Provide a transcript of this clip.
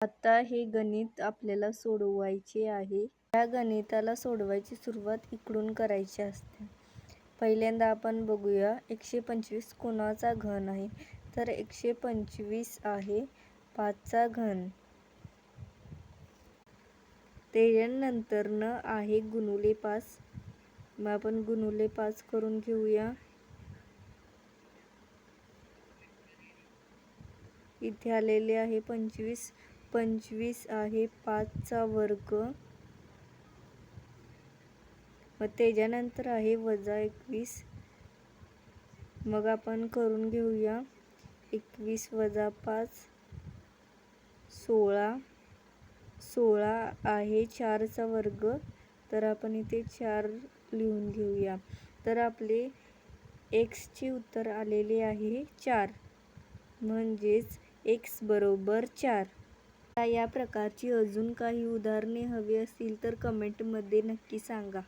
आता हे गणित आपल्याला सोडवायचे आहे. या गणिताला सोडवायची सुरुवात इकडून करायची असते. पहिल्यांदा आपण बघूया 125 कोणाचा घन आहे. तर 125 आहे 5चा घन. त्याच्यानंतर आहे गुणुले 5. मग आपण गुणुले 5 करून घेऊया. इथे आलेले आहे 25. 25 आहे 5चा वर्ग. मग त्याच्यानंतर आहे वजा 21. मग आपण करून घेऊया 21 वजा 5 16. 16 आहे 4चा वर्ग. तर आपण इथे 4 लिहून घेऊया. तर आपले चे उत्तर आलेले आहे 4. म्हणजेच x बरोबर 4. या प्रकारची अजून काही उदाहरणे हवी असतील तर कमेंटमध्ये नक्की सांगा.